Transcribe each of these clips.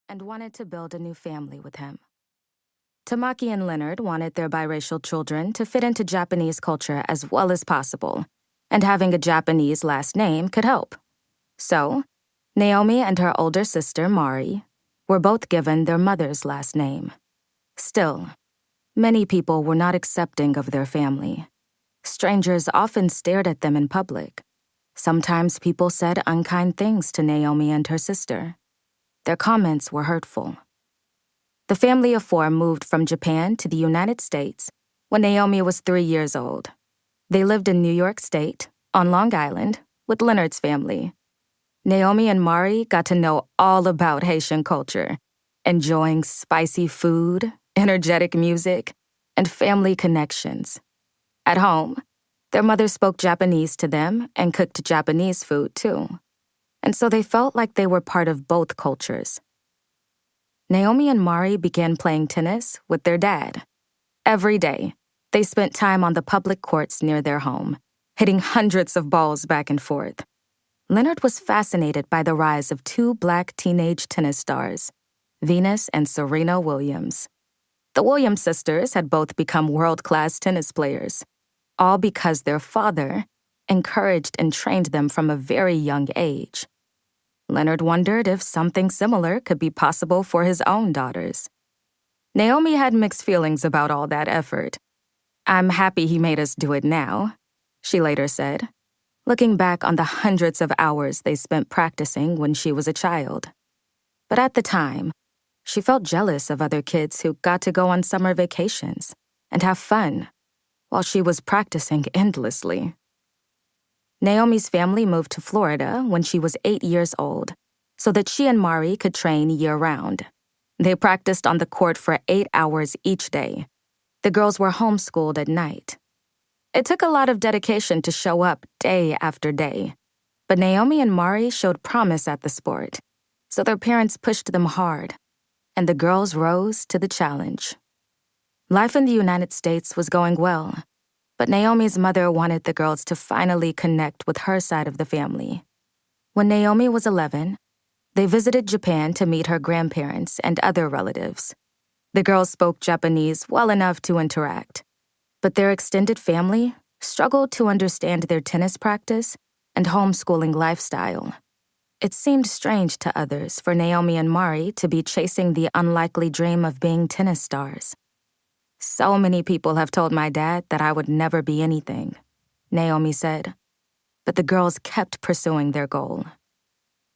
and wanted to build a new family with him. Tamaki and Leonard wanted their biracial children to fit into Japanese culture as well as possible, and having a Japanese last name could help. So, Naomi and her older sister, Mari, were both given their mother's last name. Still, many people were not accepting of their family. Strangers often stared at them in public. Sometimes people said unkind things to Naomi and her sister. Their comments were hurtful. The family of four moved from Japan to the United States when Naomi was 3 years old. They lived in New York State, on Long Island, with Leonard's family. Naomi and Mari got to know all about Haitian culture, enjoying spicy food, energetic music, and family connections. At home, their mother spoke Japanese to them and cooked Japanese food too. And so they felt like they were part of both cultures. Naomi and Mari began playing tennis with their dad. Every day, they spent time on the public courts near their home, hitting hundreds of balls back and forth. Leonard was fascinated by the rise of two Black teenage tennis stars, Venus and Serena Williams. The Williams sisters had both become world-class tennis players, all because their father encouraged and trained them from a very young age. Leonard wondered if something similar could be possible for his own daughters. Naomi had mixed feelings about all that effort. "I'm happy he made us do it now," she later said, looking back on the hundreds of hours they spent practicing when she was a child. But at the time, she felt jealous of other kids who got to go on summer vacations and have fun, while she was practicing endlessly. Naomi's family moved to Florida when she was 8 years old, so that she and Mari could train year-round. They practiced on the court for 8 hours each day. The girls were homeschooled at night. It took a lot of dedication to show up day after day, but Naomi and Mari showed promise at the sport, so their parents pushed them hard, and the girls rose to the challenge. Life in the United States was going well, but Naomi's mother wanted the girls to finally connect with her side of the family. When Naomi was 11, they visited Japan to meet her grandparents and other relatives. The girls spoke Japanese well enough to interact, but their extended family struggled to understand their tennis practice and homeschooling lifestyle. It seemed strange to others for Naomi and Mari to be chasing the unlikely dream of being tennis stars. "So many people have told my dad that I would never be anything," Naomi said. But the girls kept pursuing their goal.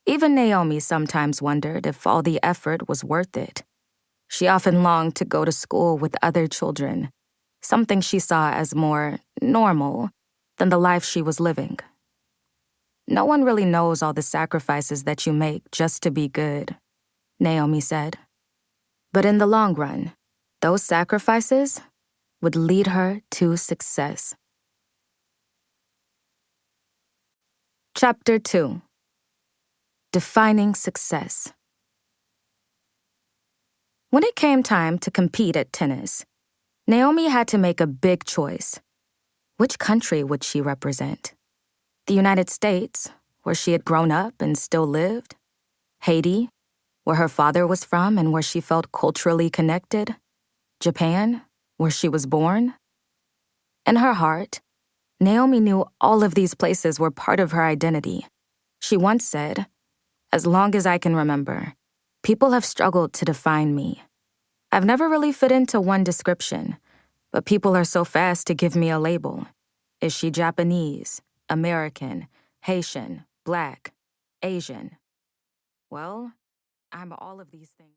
Even Naomi sometimes wondered if all the effort was worth it. She often longed to go to school with other children, something she saw as more normal than the life she was living. "No one really knows all the sacrifices that you make just to be good," Naomi said. But in the long run, those sacrifices would lead her to success. Chapter 2. Defining Success. When it came time to compete at tennis, Naomi had to make a big choice. Which country would she represent? The United States, where she had grown up and still lived? Haiti, where her father was from and where she felt culturally connected? Japan, where she was born? In her heart, Naomi knew all of these places were part of her identity. She once said, "As long as I can remember, people have struggled to define me. I've never really fit into one description, but people are so fast to give me a label. Is she Japanese, American, Haitian, Black, Asian? Well, I'm all of these things."